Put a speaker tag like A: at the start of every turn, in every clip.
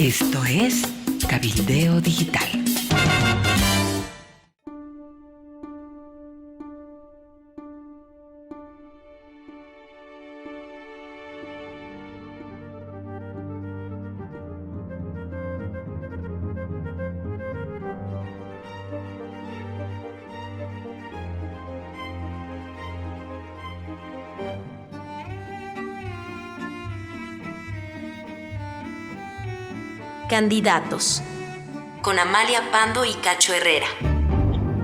A: Esto es Cabildeo Digital.
B: Candidatos, con Amalia Pando y Cacho Herrera.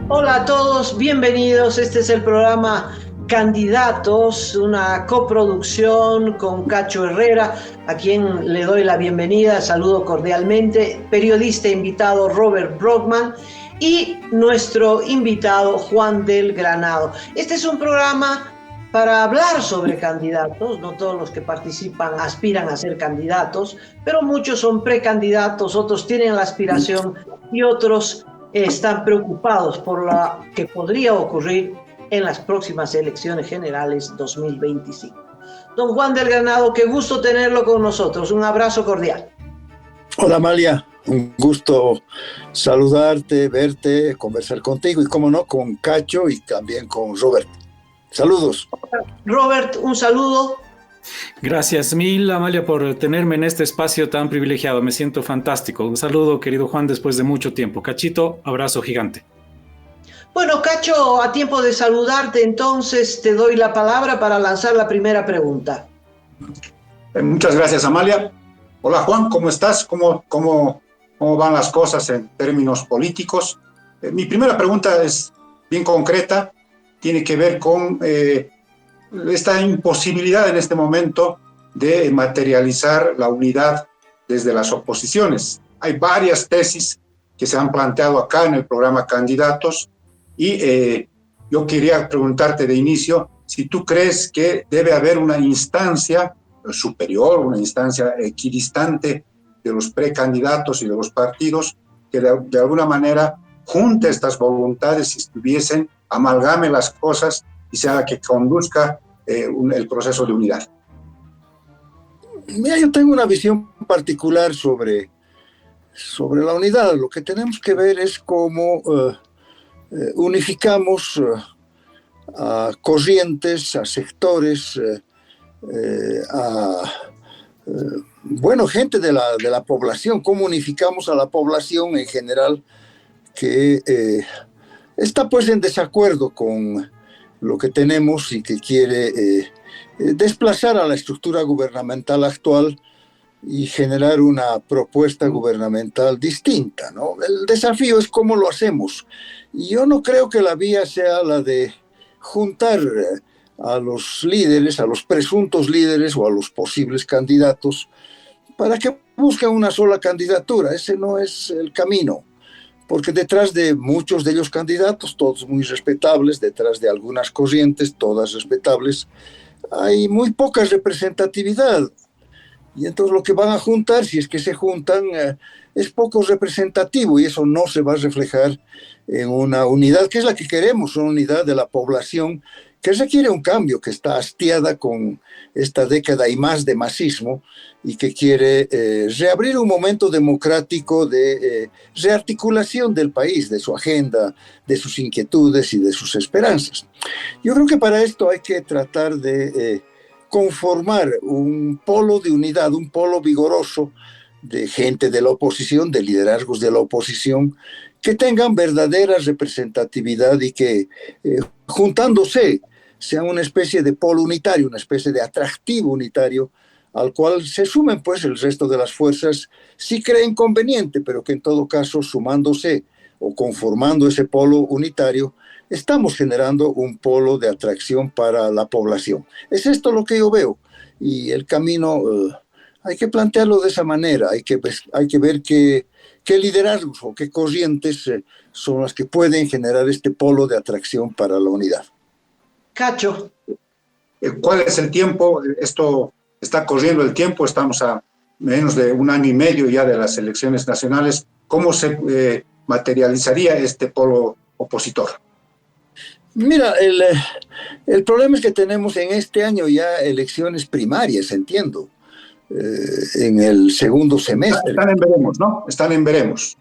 C: Hola a todos, bienvenidos. Este es el programa Candidatos, una coproducción con Cacho Herrera, a quien le doy la bienvenida, saludo cordialmente, periodista invitado Robert Brockman y nuestro invitado Juan del Granado. Este es un programa para hablar sobre candidatos. No todos los que participan aspiran a ser candidatos, pero muchos son precandidatos, otros tienen la aspiración y otros están preocupados por lo que podría ocurrir en las próximas elecciones generales 2025. Don Juan del Granado, qué gusto tenerlo con nosotros. Un abrazo cordial.
D: Hola Amalia, un gusto saludarte, verte, conversar contigo y, como no, con Cacho y también con Robert. Saludos.
C: Robert, un saludo.
E: Gracias mil, Amalia, por tenerme en este espacio tan privilegiado. Me siento fantástico. Un saludo, querido Juan, después de mucho tiempo. Cachito, abrazo gigante.
C: Bueno, Cacho, a tiempo de saludarte, entonces te doy la palabra para lanzar la primera pregunta.
F: Muchas gracias, Amalia. Hola, Juan, ¿cómo estás? ¿Cómo van las cosas en términos políticos? Mi primera pregunta es bien concreta. Tiene que ver con esta imposibilidad en este momento de materializar la unidad desde las oposiciones. Hay varias tesis que se han planteado acá en el programa Candidatos y yo quería preguntarte de inicio si tú crees que debe haber una instancia superior, una instancia equidistante de los precandidatos y de los partidos que de alguna manera junte estas voluntades y estuviesen, amalgame las cosas y sea la que conduzca el proceso de unidad.
D: Mira, yo tengo una visión particular sobre la unidad. Lo que tenemos que ver es cómo unificamos a corrientes, a sectores, gente de la población, cómo unificamos a la población en general que está pues en desacuerdo con lo que tenemos y que quiere desplazar a la estructura gubernamental actual y generar una propuesta gubernamental distinta, ¿no? El desafío es cómo lo hacemos. Y yo no creo que la vía sea la de juntar a los líderes, a los presuntos líderes o a los posibles candidatos para que busquen una sola candidatura. Ese no es el camino. Porque detrás de muchos de ellos candidatos, todos muy respetables, detrás de algunas corrientes, todas respetables, hay muy poca representatividad. Y entonces lo que van a juntar, si es que se juntan, es poco representativo y eso no se va a reflejar en una unidad, que es la que queremos, una unidad de la población que requiere un cambio, que está hastiada con esta década y más de masismo y que quiere reabrir un momento democrático de rearticulación del país, de su agenda, de sus inquietudes y de sus esperanzas. Yo creo que para esto hay que tratar de conformar un polo de unidad, un polo vigoroso de gente de la oposición, de liderazgos de la oposición, que tengan verdadera representatividad y que juntándose sean una especie de polo unitario, una especie de atractivo unitario al cual se sumen pues el resto de las fuerzas si creen conveniente, pero que en todo caso sumándose o conformando ese polo unitario estamos generando un polo de atracción para la población. Es esto lo que yo veo y el camino hay que plantearlo de esa manera, hay que ver qué liderazgos o qué corrientes son las que pueden generar este polo de atracción para la unidad.
C: Cacho.
F: ¿Cuál es el tiempo? Esto está corriendo el tiempo, estamos a menos de un año y medio ya de las elecciones nacionales. ¿Cómo se materializaría este polo opositor?
D: Mira, el problema es que tenemos en este año ya elecciones primarias, entiendo. en el segundo semestre.
F: Están en veremos, ¿no? Están en veremos.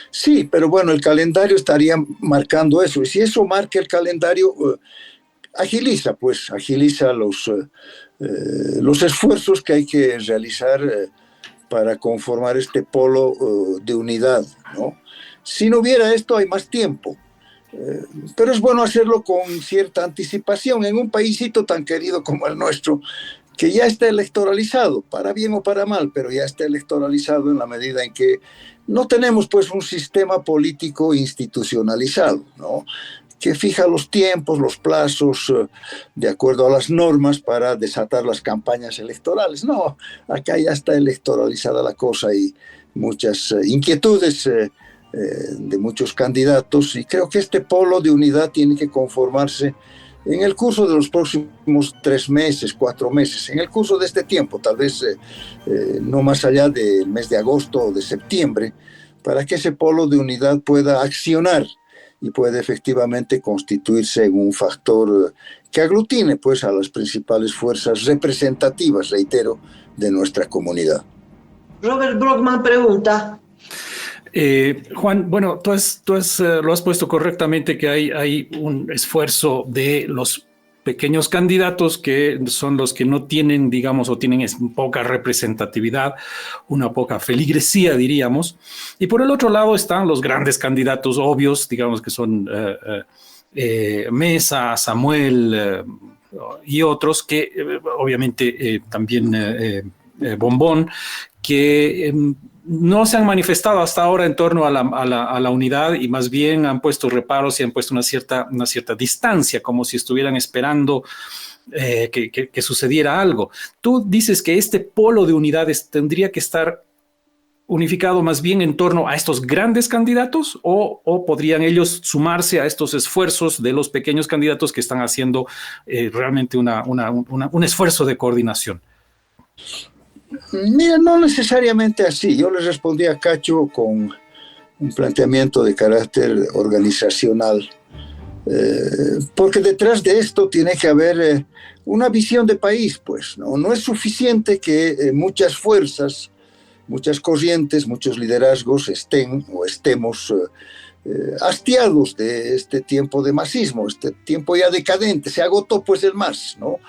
D: Sí, pero bueno, el calendario estaría marcando eso. Y si eso marca el calendario, agiliza los esfuerzos que hay que realizar para conformar este polo de unidad, ¿no? Si no hubiera esto, hay más tiempo. Pero es bueno hacerlo con cierta anticipación en un paísito tan querido como el nuestro, que ya está electoralizado, para bien o para mal, pero ya está electoralizado en la medida en que no tenemos pues un sistema político institucionalizado, ¿no?, que fija los tiempos, los plazos, de acuerdo a las normas para desatar las campañas electorales. No, acá ya está electoralizada la cosa y muchas inquietudes de muchos candidatos, y creo que este polo de unidad tiene que conformarse en el curso de los próximos 3 meses, 4 meses, en el curso de este tiempo, tal vez no más allá del mes de agosto o de septiembre, para que ese polo de unidad pueda accionar y puede efectivamente constituirse en un factor que aglutine pues a las principales fuerzas representativas, reitero, de nuestra comunidad.
C: Robert Brockman pregunta.
E: Juan, bueno, tú lo has puesto correctamente, que hay un esfuerzo de los pequeños candidatos que son los que no tienen, digamos, o tienen poca representatividad, una poca feligresía, diríamos. Y por el otro lado están los grandes candidatos obvios, digamos, que son Mesa, Samuel y otros, que obviamente también Bombón, que no se han manifestado hasta ahora en torno a la unidad, y más bien han puesto reparos y han puesto una cierta distancia, como si estuvieran esperando que sucediera algo. Tú dices que este polo de unidades tendría que estar unificado más bien en torno a estos grandes candidatos, o podrían ellos sumarse a estos esfuerzos de los pequeños candidatos que están haciendo realmente un esfuerzo de coordinación.
D: Mira, no necesariamente así. Yo le respondí a Cacho con un planteamiento de carácter organizacional, porque detrás de esto tiene que haber una visión de país, pues, ¿no? No es suficiente que muchas fuerzas, muchas corrientes, muchos liderazgos estén o estemos hastiados de este tiempo de masismo, este tiempo ya decadente. Se agotó pues el MAS, ¿no?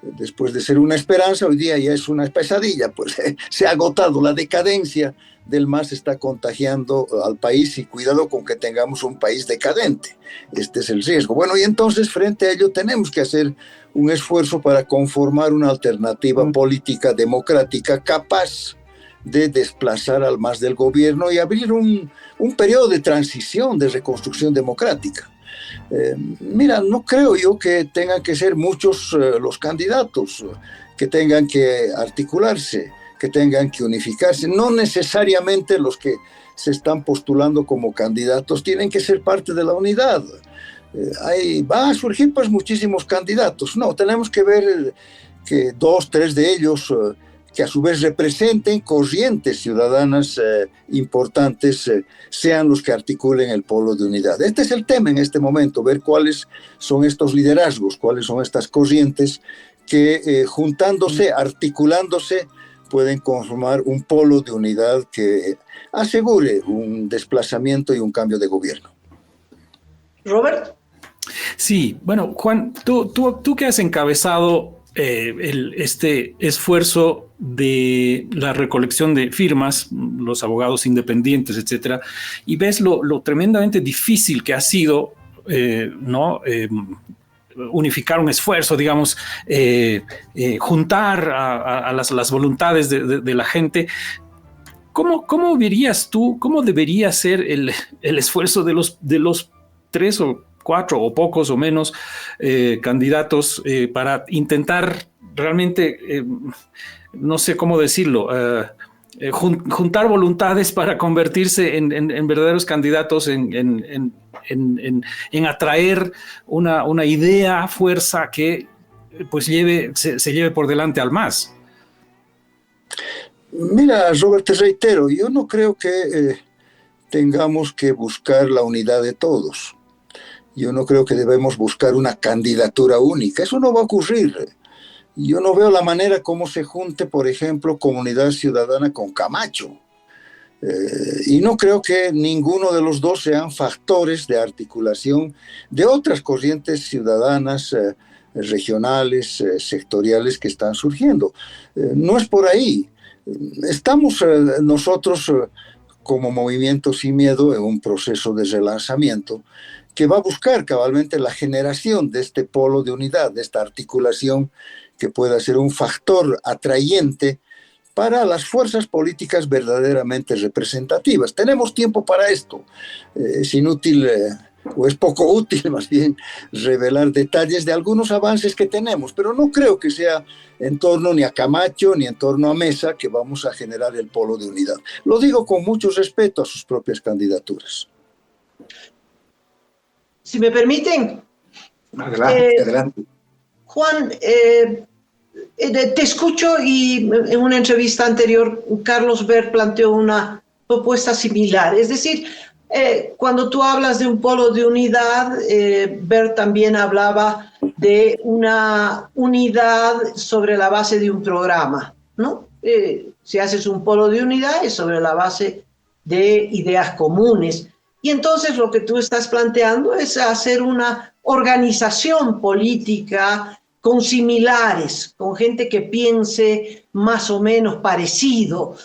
D: Después de ser una esperanza, hoy día ya es una pesadilla, pues se ha agotado. La decadencia del MAS está contagiando al país, y cuidado con que tengamos un país decadente. Este es el riesgo. Bueno, y entonces frente a ello tenemos que hacer un esfuerzo para conformar una alternativa política democrática capaz de desplazar al MAS del gobierno y abrir un periodo de transición, de reconstrucción democrática. Mira, no creo yo que tengan que ser muchos los candidatos, que tengan que articularse, que tengan que unificarse. No necesariamente los que se están postulando como candidatos tienen que ser parte de la unidad. Va a surgir pues muchísimos candidatos. No, tenemos que ver que 2, 3 de ellos que a su vez representen corrientes ciudadanas importantes, sean los que articulen el polo de unidad. Este es el tema en este momento, ver cuáles son estos liderazgos, cuáles son estas corrientes que juntándose, articulándose, pueden conformar un polo de unidad que asegure un desplazamiento y un cambio de gobierno.
C: Robert.
E: Sí, bueno, Juan, tú que has encabezado este esfuerzo de la recolección de firmas, los abogados independientes, etcétera, y ves lo tremendamente difícil que ha sido, ¿no? Unificar un esfuerzo, digamos, juntar a las voluntades de la gente. ¿Cómo verías tú, cómo debería ser el esfuerzo de los 3 o 4 o pocos o menos candidatos para intentar realmente, no sé cómo decirlo, juntar voluntades para convertirse en verdaderos candidatos, en atraer una idea, fuerza que pues se lleve por delante al MAS?
D: Mira, Robert, te reitero, yo no creo que tengamos que buscar la unidad de todos. Yo no creo que debemos buscar una candidatura única. Eso no va a ocurrir. Yo no veo la manera como se junte, por ejemplo, Comunidad Ciudadana con Camacho. Y no creo que ninguno de los dos sean factores de articulación de otras corrientes ciudadanas regionales, sectoriales que están surgiendo. No es por ahí. Estamos nosotros como Movimiento Sin Miedo en un proceso de relanzamiento que va a buscar cabalmente la generación de este polo de unidad, de esta articulación que pueda ser un factor atrayente para las fuerzas políticas verdaderamente representativas. Tenemos tiempo para esto. Es inútil, o es poco útil más bien, revelar detalles de algunos avances que tenemos, pero no creo que sea en torno ni a Camacho ni en torno a Mesa que vamos a generar el polo de unidad. Lo digo con mucho respeto a sus propias candidaturas.
C: Si me permiten.
F: Adelante.
C: Juan, te escucho y en una entrevista anterior Carlos Bert planteó una propuesta similar. Es decir, cuando tú hablas de un polo de unidad, Bert también hablaba de una unidad sobre la base de un programa, ¿no? Si haces un polo de unidad es sobre la base de ideas comunes. Y entonces lo que tú estás planteando es hacer una organización política con similares, con gente que piense más o menos parecido.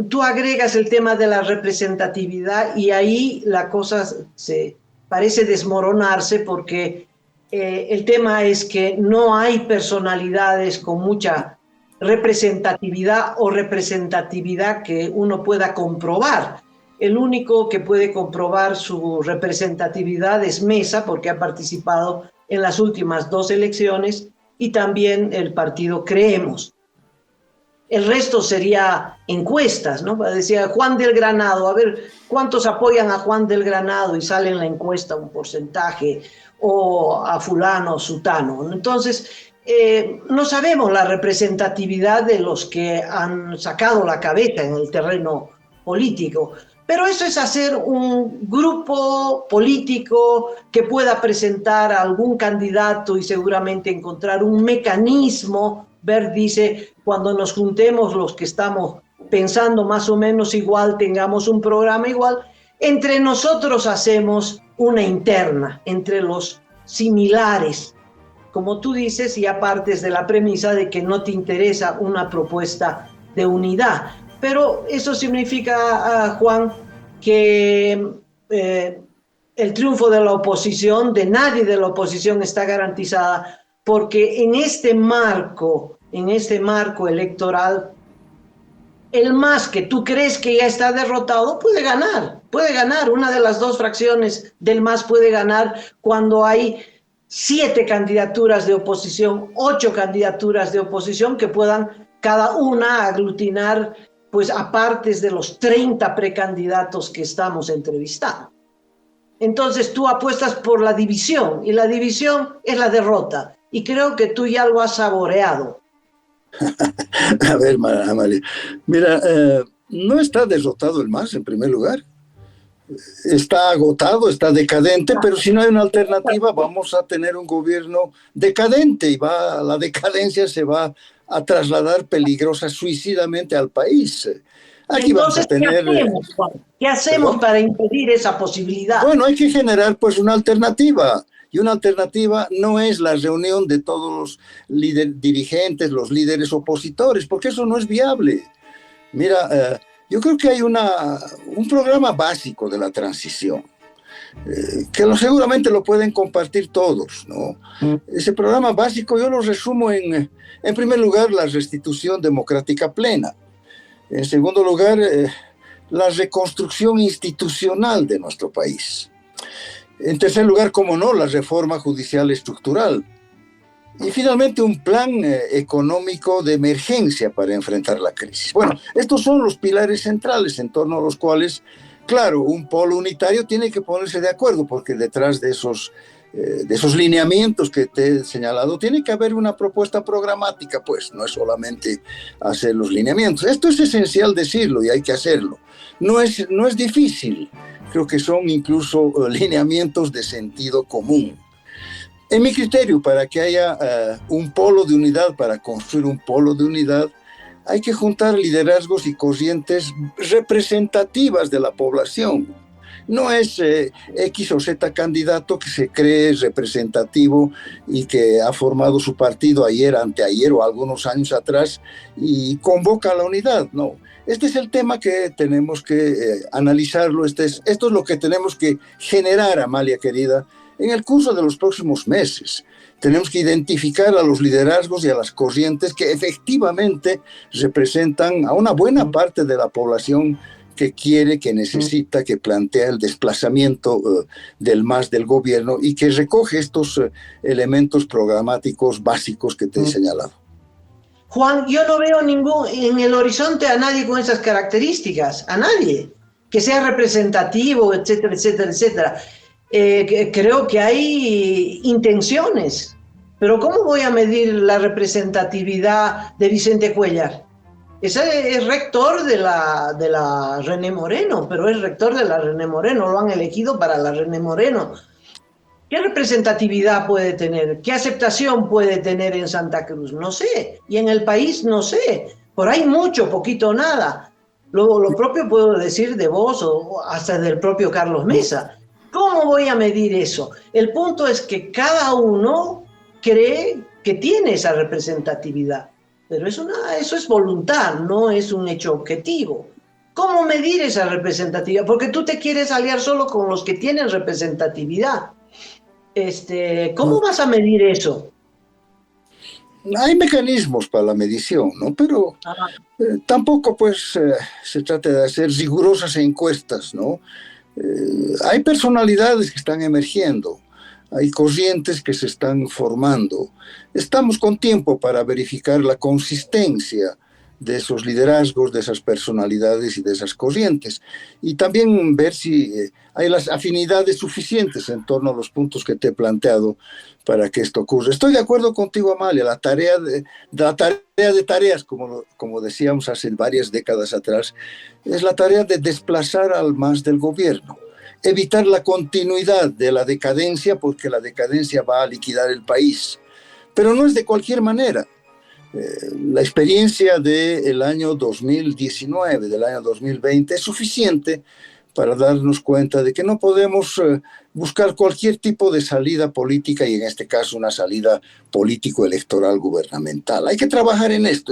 C: Tú agregas el tema de la representatividad y ahí la cosa se parece desmoronarse porque el tema es que no hay personalidades con mucha representatividad o representatividad que uno pueda comprobar. El único que puede comprobar su representatividad es Mesa, porque ha participado en las últimas 2 elecciones, y también el partido Creemos. El resto sería encuestas, ¿no? Decía Juan del Granado, a ver, ¿cuántos apoyan a Juan del Granado? Y sale en la encuesta un porcentaje, o a fulano o sutano. Entonces, no sabemos la representatividad de los que han sacado la cabeza en el terreno político. Pero eso es hacer un grupo político que pueda presentar a algún candidato y seguramente encontrar un mecanismo. Bert dice, cuando nos juntemos los que estamos pensando más o menos igual, tengamos un programa igual, entre nosotros hacemos una interna, entre los similares, como tú dices, y apartes de la premisa de que no te interesa una propuesta de unidad. Pero eso significa, Juan, que el triunfo de la oposición, de nadie de la oposición está garantizada, porque en este marco electoral, el MAS que tú crees que ya está derrotado puede ganar. Una de las 2 fracciones del MAS puede ganar cuando hay 7 candidaturas de oposición, 8 candidaturas de oposición que puedan cada una aglutinar pues apartes de los 30 precandidatos que estamos entrevistando. Entonces tú apuestas por la división, y la división es la derrota, y creo que tú ya lo has saboreado.
D: A ver, Amalia, mira, no está derrotado el MAS en primer lugar. Está agotado, está decadente, pero si no hay una alternativa vamos a tener un gobierno decadente y la decadencia se va a trasladar peligrosa, suicidamente al país. Aquí
C: entonces,
D: vamos a tener...
C: ¿qué hacemos para impedir esa posibilidad?
D: Bueno, hay que generar pues una alternativa. Y una alternativa no es la reunión de todos los dirigentes, los líderes opositores, porque eso no es viable. Mira, yo creo que hay un programa básico de la transición, que seguramente lo pueden compartir todos, ¿no? Ese programa básico yo lo resumo en primer lugar, la restitución democrática plena. En segundo lugar, la reconstrucción institucional de nuestro país. En tercer lugar, como no, la reforma judicial estructural. Y finalmente un plan económico de emergencia para enfrentar la crisis. Bueno, estos son los pilares centrales en torno a los cuales, claro, un polo unitario tiene que ponerse de acuerdo, porque detrás de esos lineamientos que te he señalado tiene que haber una propuesta programática, pues no es solamente hacer los lineamientos. Esto es esencial decirlo y hay que hacerlo. No es difícil, creo que son incluso lineamientos de sentido común. En mi criterio, para que haya un polo de unidad, para construir un polo de unidad, hay que juntar liderazgos y corrientes representativas de la población. No es X o Z candidato que se cree representativo y que ha formado su partido ayer, anteayer o algunos años atrás y convoca a la unidad. No, este es el tema que tenemos que analizarlo. Esto es lo que tenemos que generar, Amalia querida, en el curso de los próximos meses. Tenemos que identificar a los liderazgos y a las corrientes que efectivamente representan a una buena parte de la población que quiere, que necesita, que plantea el desplazamiento del MAS del gobierno y que recoge estos elementos programáticos básicos que te he señalado.
C: Juan, yo no veo en el horizonte a nadie con esas características, a nadie, que sea representativo, etcétera, etcétera, etcétera. Creo que hay intenciones, pero ¿cómo voy a medir la representatividad de Vicente Cuéllar? Ese es rector de la René Moreno, pero es rector de la René Moreno, lo han elegido para la René Moreno. ¿Qué representatividad puede tener? ¿Qué aceptación puede tener en Santa Cruz? No sé. Y en el país no sé. Por ahí mucho, poquito, nada. Lo propio puedo decir de vos o hasta del propio Carlos Mesa. ¿Cómo voy a medir eso? El punto es que cada uno cree que tiene esa representatividad. Pero eso es voluntad, no es un hecho objetivo. ¿Cómo medir esa representatividad? Porque tú te quieres aliar solo con los que tienen representatividad. ¿Cómo vas a medir eso?
D: Hay mecanismos para la medición, ¿no? Pero tampoco pues se trata de hacer rigurosas encuestas, ¿no? Hay personalidades que están emergiendo, hay corrientes que se están formando. Estamos con tiempo para verificar la consistencia de esos liderazgos, de esas personalidades y de esas corrientes. Y también ver si hay las afinidades suficientes en torno a los puntos que te he planteado para que esto ocurra. Estoy de acuerdo contigo, Amalia, la tarea de tareas, como decíamos hace varias décadas atrás, es la tarea de desplazar al MAS del gobierno, evitar la continuidad de la decadencia, porque la decadencia va a liquidar el país. Pero no es de cualquier manera. La experiencia del año 2019, del año 2020, es suficiente para darnos cuenta de que no podemos buscar cualquier tipo de salida política y en este caso una salida político-electoral gubernamental. Hay que trabajar en esto.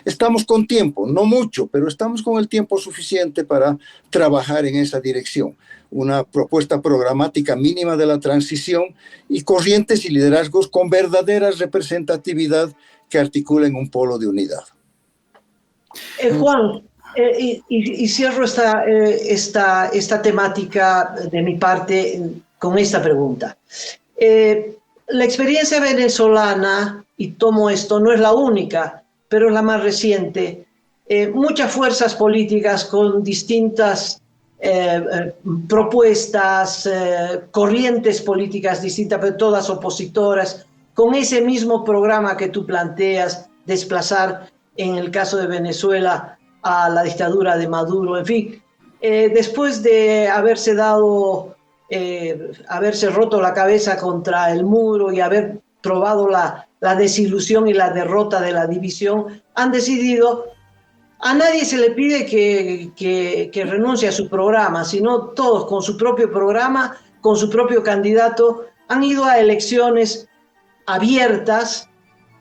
D: Estamos con tiempo, no mucho, pero estamos con el tiempo suficiente para trabajar en esa dirección. Una propuesta programática mínima de la transición y corrientes y liderazgos con verdadera representatividad que articulen un polo de unidad.
C: Juan, y cierro esta temática de mi parte con esta pregunta. La experiencia venezolana, y tomo esto, no es la única, pero es la más reciente. Muchas fuerzas políticas con distintas propuestas, corrientes políticas distintas, pero todas opositoras, con ese mismo programa que tú planteas, desplazar, en el caso de Venezuela, a la dictadura de Maduro, en fin, después de haberse roto la cabeza contra el muro y haber probado la desilusión y la derrota de la división, han decidido, a nadie se le pide que renuncie a su programa, sino todos con su propio programa, con su propio candidato, han ido a elecciones abiertas,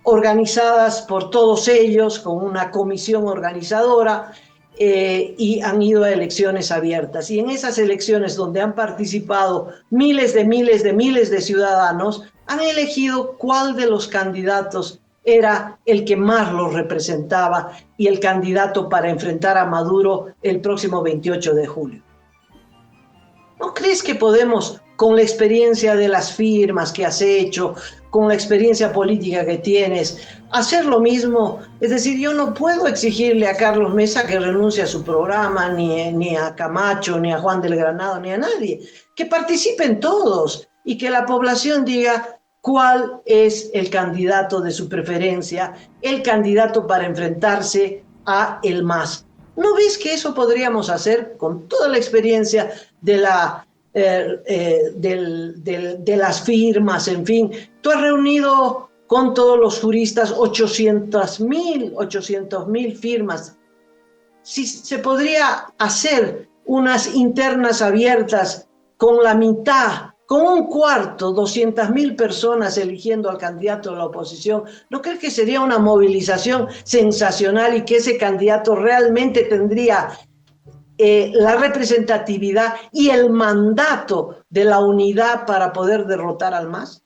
C: organizadas por todos ellos, con una comisión organizadora, y han ido a elecciones abiertas. Y en esas elecciones donde han participado miles de ciudadanos, han elegido cuál de los candidatos era el que más los representaba y el candidato para enfrentar a Maduro el próximo 28 de julio. ¿No crees que podemos, con la experiencia de las firmas que has hecho, con la experiencia política que tienes, hacer lo mismo? Es decir, yo no puedo exigirle a Carlos Mesa que renuncie a su programa, ni a Camacho, ni a Juan del Granado, ni a nadie. Que participen todos y que la población diga cuál es el candidato de su preferencia, el candidato para enfrentarse a el MAS. ¿No ves que eso podríamos hacer con toda la experiencia de la de las firmas, en fin. Tú has reunido con todos los juristas 800.000 firmas. Si se podría hacer unas internas abiertas con la mitad, con un cuarto, 200.000 personas eligiendo al candidato de la oposición, ¿no crees que sería una movilización sensacional y que ese candidato realmente tendría la representatividad y el mandato de la unidad para poder derrotar al MAS?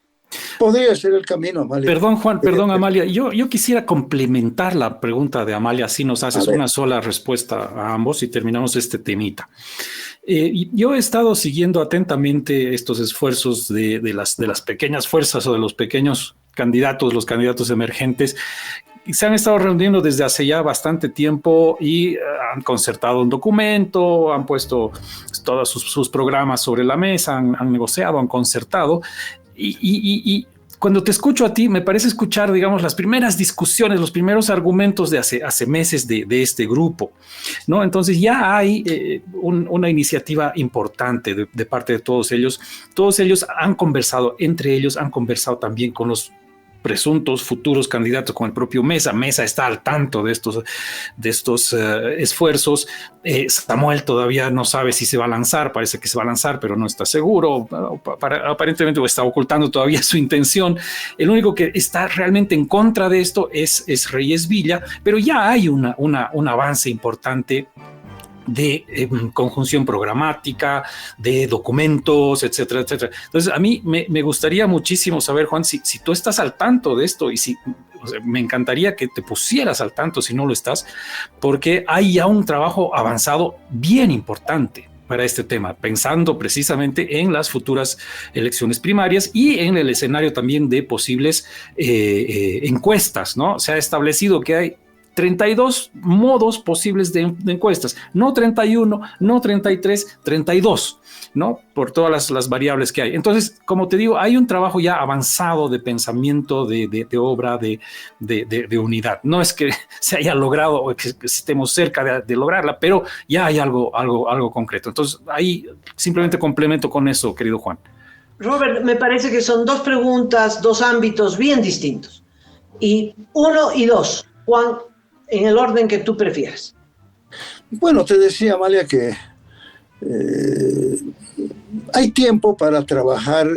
D: Podría ser el camino, Amalia.
E: Perdón, Juan, perdón, Amalia. Yo quisiera complementar la pregunta de Amalia, así nos haces una sola respuesta a ambos y terminamos este temita. Yo he estado siguiendo atentamente estos esfuerzos de las pequeñas fuerzas o de los pequeños candidatos, los candidatos emergentes, y se han estado reuniendo desde hace ya bastante tiempo y han concertado un documento, han puesto todos sus programas sobre la mesa, han negociado, han concertado. Y cuando te escucho a ti, me parece escuchar, digamos, las primeras discusiones, los primeros argumentos de hace meses de este grupo, ¿no? Entonces ya hay una iniciativa importante de parte de todos ellos. Todos ellos han conversado, entre ellos han conversado también con los presuntos futuros candidatos, con el propio Mesa. Mesa está al tanto de estos esfuerzos. Samuel todavía no sabe si se va a lanzar, parece que se va a lanzar, pero no está seguro. Aparentemente está ocultando todavía su intención. El único que está realmente en contra de esto es Reyes Villa, pero ya hay un avance importante de conjunción programática, de documentos, etcétera, etcétera. Entonces, a mí me gustaría muchísimo saber, Juan, si tú estás al tanto de esto y me encantaría que te pusieras al tanto si no lo estás, porque hay ya un trabajo avanzado bien importante para este tema, pensando precisamente en las futuras elecciones primarias y en el escenario también de posibles encuestas, ¿no? Se ha establecido que hay 32 modos posibles de encuestas, no 31, no 33, 32, ¿no? Por todas las variables que hay. Entonces, como te digo, hay un trabajo ya avanzado de pensamiento, de obra, de unidad. No es que se haya logrado o que estemos cerca de lograrla, pero ya hay algo concreto. Entonces, ahí simplemente complemento con eso, querido Juan.
C: Robert, me parece que son dos preguntas, dos ámbitos bien distintos. Y 1 y 2, Juan, en el orden que tú prefieras.
D: Bueno, te decía, Amalia, que hay tiempo para trabajar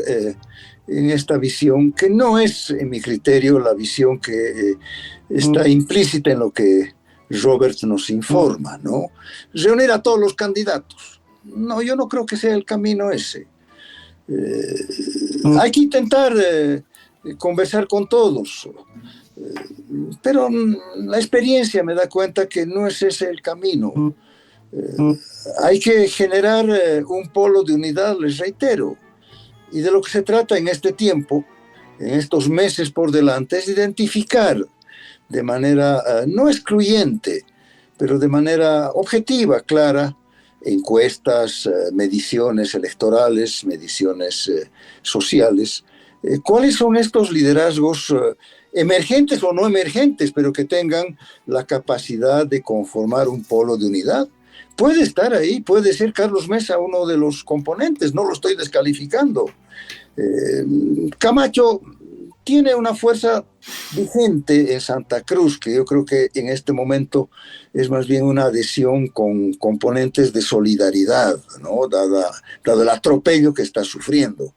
D: en esta visión, que no es, en mi criterio, la visión que está implícita en lo que Robert nos informa, ¿no? Reunir a todos los candidatos. No, yo no creo que sea el camino ese. Hay que intentar conversar con todos. Pero la experiencia me da cuenta que no es ese el camino. Hay que generar un polo de unidad, les reitero. Y de lo que se trata en este tiempo, en estos meses por delante, es identificar de manera no excluyente, pero de manera objetiva, clara, encuestas, mediciones electorales, mediciones sociales, cuáles son estos liderazgos emergentes o no emergentes, pero que tengan la capacidad de conformar un polo de unidad. Puede estar ahí, puede ser Carlos Mesa uno de los componentes, no lo estoy descalificando. Camacho tiene una fuerza vigente en Santa Cruz, que yo creo que en este momento es más bien una adhesión con componentes de solidaridad, ¿no? Dado el atropello que está sufriendo.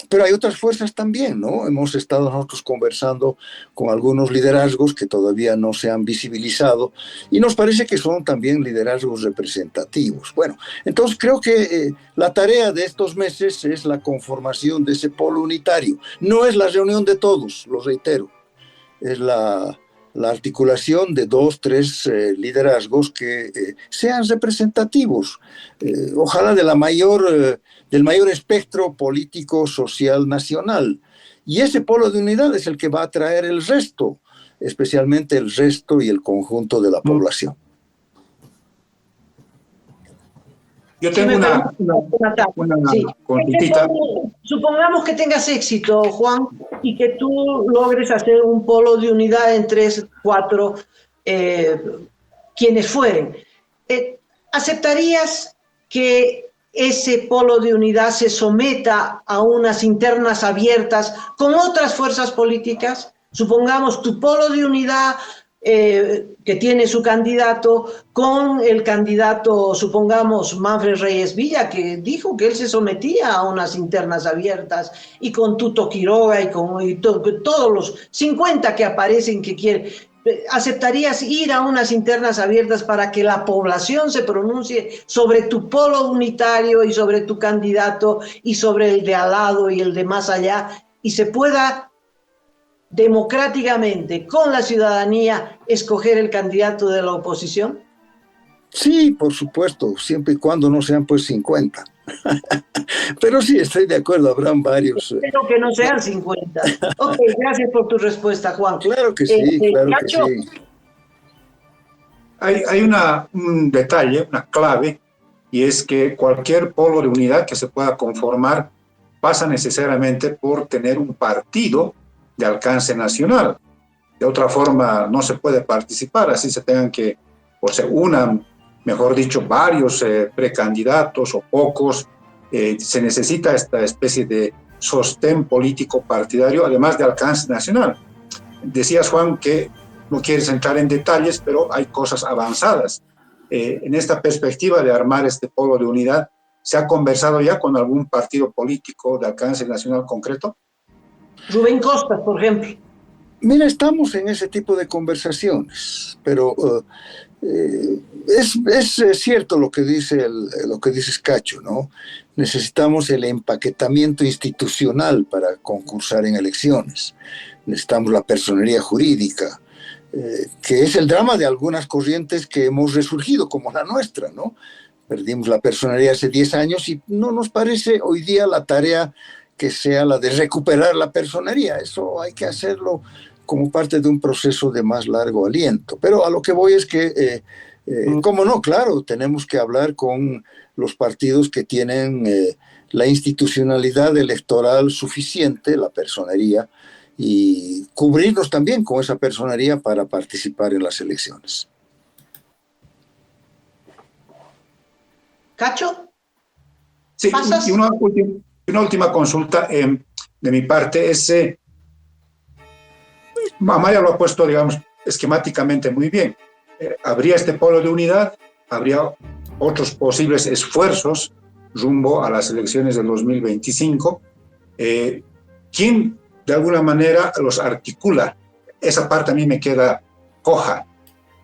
D: Pero hay otras fuerzas también, ¿no? Hemos estado nosotros conversando con algunos liderazgos que todavía no se han visibilizado y nos parece que son también liderazgos representativos. Bueno, entonces creo que la tarea de estos meses es la conformación de ese polo unitario. No es la reunión de todos, lo reitero. Es la articulación de 2, 3 liderazgos que sean representativos. Ojalá del mayor espectro político, social, nacional. Y ese polo de unidad es el que va a traer el resto, especialmente el resto y el conjunto de la población.
F: Yo tengo una
C: sí.
F: consultita.
C: Supongamos que tengas éxito, Juan, y que tú logres hacer un polo de unidad en 3, 4, quienes fueren. ¿Aceptarías que ese polo de unidad se someta a unas internas abiertas con otras fuerzas políticas? Supongamos tu polo de unidad que tiene su candidato con el candidato, supongamos, Manfred Reyes Villa, que dijo que él se sometía a unas internas abiertas, y con Tuto Quiroga y todos los 50 que aparecen que quieren. ¿Aceptarías ir a unas internas abiertas para que la población se pronuncie sobre tu polo unitario y sobre tu candidato y sobre el de al lado y el de más allá, y se pueda democráticamente, con la ciudadanía, escoger el candidato de la oposición?
D: Sí, por supuesto, siempre y cuando no sean pues 50. Pero sí, estoy de acuerdo, habrán varios.
C: Espero que no sean 50. Ok, gracias por tu respuesta, Juan.
D: Claro que sí, claro
C: Cacho.
D: que sí.
F: Hay un detalle, una clave, y es que cualquier polo de unidad que se pueda conformar pasa necesariamente por tener un partido de alcance nacional. De otra forma no se puede participar, así se tengan que, o se unan, mejor dicho, varios precandidatos o pocos. Se necesita esta especie de sostén político partidario, además de alcance nacional. Decías, Juan, que no quieres entrar en detalles, pero hay cosas avanzadas. En esta perspectiva de armar este polo de unidad, ¿se ha conversado ya con algún partido político de alcance nacional concreto?
C: Rubén Costas, por ejemplo.
D: Mira, estamos en ese tipo de conversaciones, pero es cierto lo que dices, Cacho, ¿no? Necesitamos el empaquetamiento institucional para concursar en elecciones. Necesitamos la personería jurídica, que es el drama de algunas corrientes que hemos resurgido, como la nuestra, ¿no? Perdimos la personería hace 10 años y no nos parece hoy día la tarea que sea la de recuperar la personería. Eso hay que hacerlo como parte de un proceso de más largo aliento. Pero a lo que voy es que, cómo no, claro, tenemos que hablar con los partidos que tienen la institucionalidad electoral suficiente, la personería, y cubrirnos también con esa personería para participar en las elecciones.
C: ¿Cacho?
F: Sí,
C: ¿Pasas?
F: y una última consulta de mi parte es, Amaya lo ha puesto, digamos, esquemáticamente muy bien. Habría este polo de unidad, habría otros posibles esfuerzos rumbo a las elecciones del 2025. ¿Quién de alguna manera los articula? Esa parte a mí me queda coja.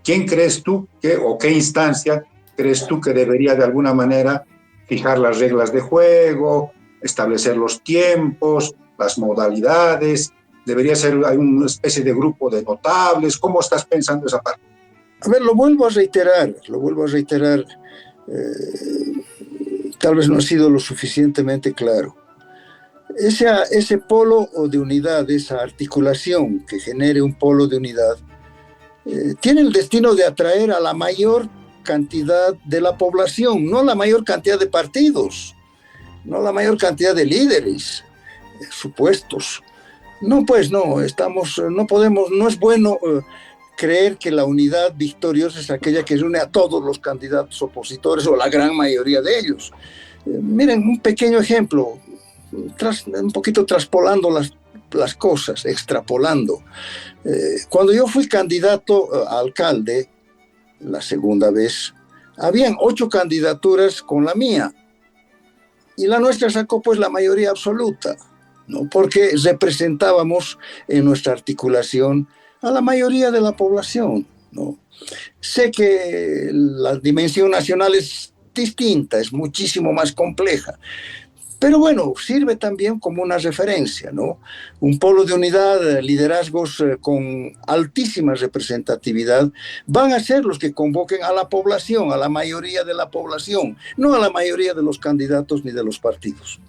F: ¿Quién crees tú o qué instancia crees tú que debería de alguna manera fijar las reglas de juego, establecer los tiempos, las modalidades? ¿Debería ser una especie de grupo de notables? ¿Cómo estás pensando esa parte?
D: A ver, lo vuelvo a reiterar. Tal vez no ha sido lo suficientemente claro. Ese polo de unidad, esa articulación que genere un polo de unidad, tiene el destino de atraer a la mayor cantidad de la población, no la mayor cantidad de partidos, no la mayor cantidad de líderes supuestos. No, pues no es bueno creer que la unidad victoriosa es aquella que reúne a todos los candidatos opositores o la gran mayoría de ellos. Miren, un pequeño ejemplo, un poquito traspolando las cosas, extrapolando. Cuando yo fui candidato a alcalde, la segunda vez, habían 8 candidaturas con la mía, y la nuestra sacó pues la mayoría absoluta, ¿no? Porque representábamos en nuestra articulación a la mayoría de la población, ¿no? Sé que la dimensión nacional es distinta, es muchísimo más compleja, pero bueno, sirve también como una referencia, ¿no? Un polo de unidad, liderazgos con altísima representatividad, van a ser los que convoquen a la población, a la mayoría de la población, no a la mayoría de los candidatos ni de los partidos.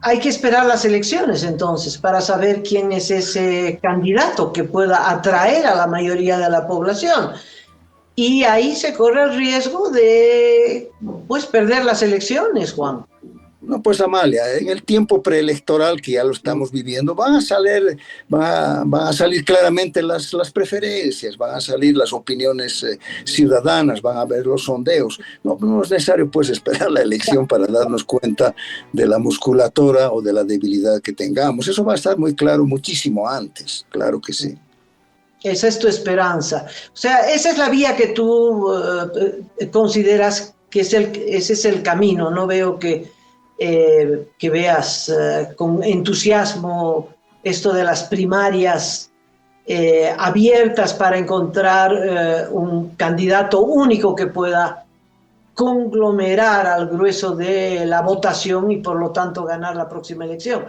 C: Hay que esperar las elecciones entonces para saber quién es ese candidato que pueda atraer a la mayoría de la población. Y ahí se corre el riesgo de, pues, perder las elecciones, Juan.
D: No, pues Amalia, en el tiempo preelectoral que ya lo estamos viviendo, van a salir claramente las preferencias, van a salir las opiniones ciudadanas, van a ver los sondeos. No es necesario pues esperar la elección para darnos cuenta de la musculatura o de la debilidad que tengamos. Eso va a estar muy claro muchísimo antes, claro que sí.
C: Esa es tu esperanza. O sea, esa es la vía que tú consideras que ese es el camino. No veo que veas con entusiasmo esto de las primarias abiertas para encontrar un candidato único que pueda conglomerar al grueso de la votación y por lo tanto ganar la próxima elección.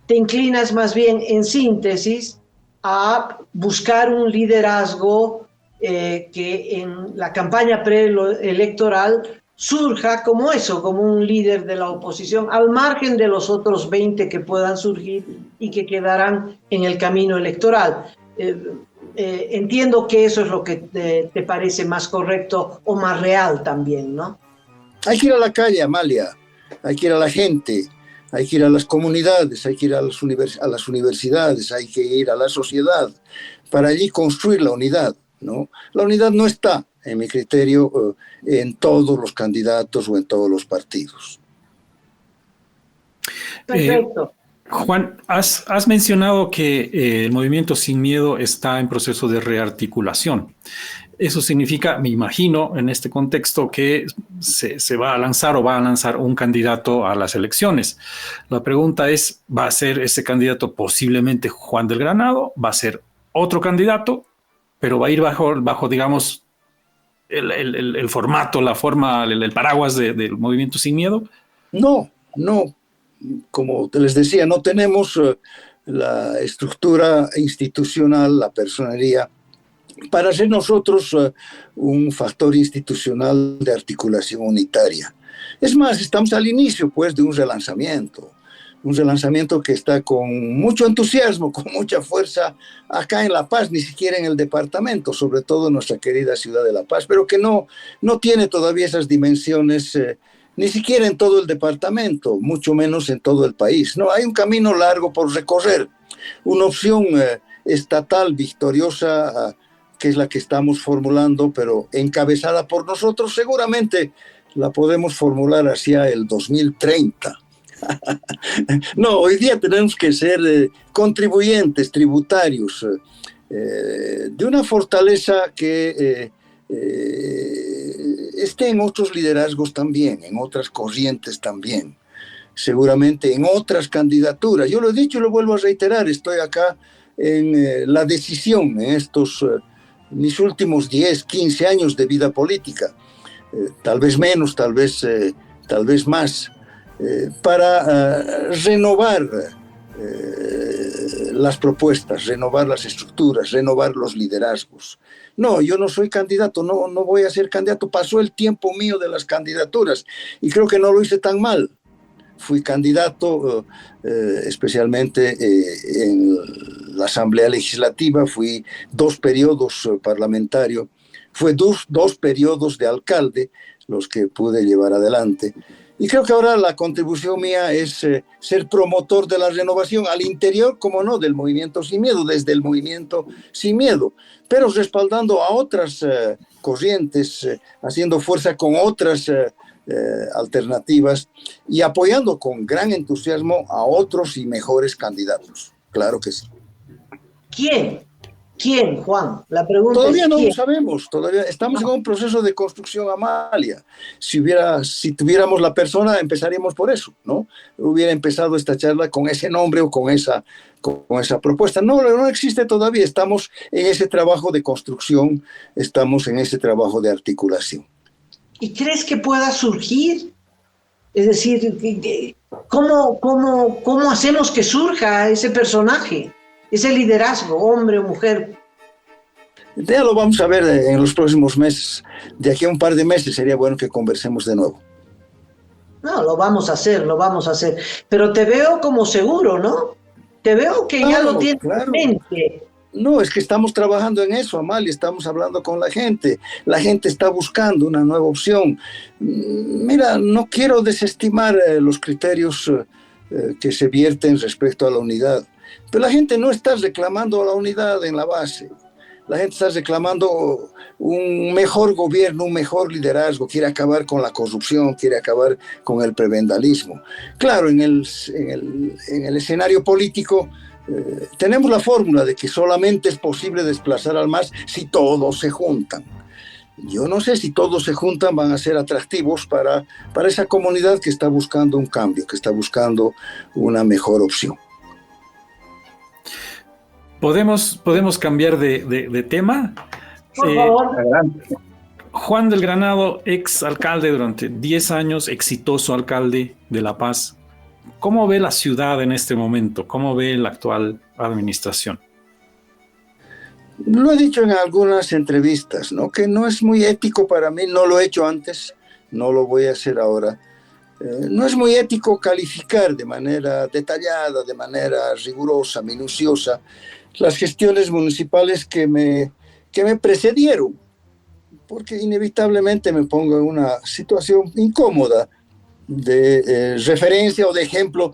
C: Te inclinas más bien, en síntesis, a buscar un liderazgo que en la campaña preelectoral surja como eso, como un líder de la oposición, al margen de los otros 20 que puedan surgir y que quedarán en el camino electoral. Entiendo que eso es lo que te parece más correcto o más real también, ¿no?
D: Hay que ir a la calle, Amalia, hay que ir a la gente, hay que ir a las comunidades, hay que ir a las universidades, hay que ir a la sociedad, para allí construir la unidad, ¿no? La unidad no está, en mi criterio, en todos los candidatos o en todos los partidos.
C: Perfecto.
E: Juan, has mencionado que el Movimiento Sin Miedo está en proceso de rearticulación. Eso significa, me imagino, en este contexto, que se va a lanzar un candidato a las elecciones. La pregunta es, ¿va a ser ese candidato posiblemente Juan del Granado? ¿Va a ser otro candidato? Pero va a ir bajo digamos, el formato, la forma, el paraguas del Movimiento Sin Miedo.
D: No. Como les decía, no tenemos la estructura institucional, la personería, para ser nosotros un factor institucional de articulación unitaria. Es más, estamos al inicio pues de un relanzamiento que está con mucho entusiasmo, con mucha fuerza acá en La Paz, ni siquiera en el departamento, sobre todo en nuestra querida ciudad de La Paz, pero que no tiene todavía esas dimensiones, ni siquiera en todo el departamento, mucho menos en todo el país. No, hay un camino largo por recorrer, una opción estatal victoriosa, que es la que estamos formulando, pero encabezada por nosotros, seguramente la podemos formular hacia el 2030. No, hoy día tenemos que ser contribuyentes, tributarios, de una fortaleza que esté en otros liderazgos también, en otras corrientes también, seguramente en otras candidaturas. Yo lo he dicho y lo vuelvo a reiterar, estoy acá en la decisión, en estos mis últimos 10, 15 años de vida política, tal vez menos, tal vez más, para renovar las propuestas, renovar las estructuras, renovar los liderazgos. No, yo no soy candidato, no voy a ser candidato. Pasó el tiempo mío de las candidaturas y creo que no lo hice tan mal. Fui candidato especialmente en la Asamblea Legislativa, fui 2 periodos parlamentario, fue dos periodos de alcalde los que pude llevar adelante. Y creo que ahora la contribución mía es ser promotor de la renovación al interior, como no, del Movimiento Sin Miedo, desde el Movimiento Sin Miedo, pero respaldando a otras corrientes, haciendo fuerza con otras alternativas y apoyando con gran entusiasmo a otros y mejores candidatos. Claro que sí.
C: ¿Quién, Juan? La pregunta
D: todavía
C: es
D: no
C: ¿quién?
D: lo sabemos, todavía estamos en un proceso de construcción, Amalia. Si tuviéramos la persona, empezaríamos por eso, ¿no? Hubiera empezado esta charla con ese nombre o con esa propuesta. No existe todavía, estamos en ese trabajo de construcción, estamos en ese trabajo de articulación.
C: ¿Y crees que pueda surgir? Es decir, ¿cómo hacemos que surja ese personaje? Ese liderazgo, hombre o mujer.
D: Ya lo vamos a ver en los próximos meses. De aquí a un par de meses sería bueno que conversemos de nuevo.
C: No, lo vamos a hacer. Pero te veo como seguro, ¿no? Te veo que ya lo tienes en mente.
D: No, es que estamos trabajando en eso, Amalia, estamos hablando con la gente está buscando una nueva opción. Mira, no quiero desestimar los criterios que se vierten respecto a la unidad, pero la gente no está reclamando la unidad en la base. La gente está reclamando un mejor gobierno, un mejor liderazgo, quiere acabar con la corrupción, quiere acabar con el prebendalismo. Claro, en el escenario político tenemos la fórmula de que solamente es posible desplazar al MAS si todos se juntan. Yo no sé si todos se juntan van a ser atractivos para esa comunidad que está buscando un cambio, que está buscando una mejor opción.
E: ¿Podemos cambiar de tema?
C: Por favor.
F: Adelante.
E: Juan del Granado, ex alcalde durante 10 años, exitoso alcalde de La Paz. ¿Cómo ve la ciudad en este momento? ¿Cómo ve la actual administración?
D: Lo he dicho en algunas entrevistas, ¿no? Que no es muy ético para mí, no lo he hecho antes, no lo voy a hacer ahora. No es muy ético calificar de manera detallada, de manera rigurosa, minuciosa, las gestiones municipales que me precedieron, porque inevitablemente me pongo en una situación incómoda de referencia o de ejemplo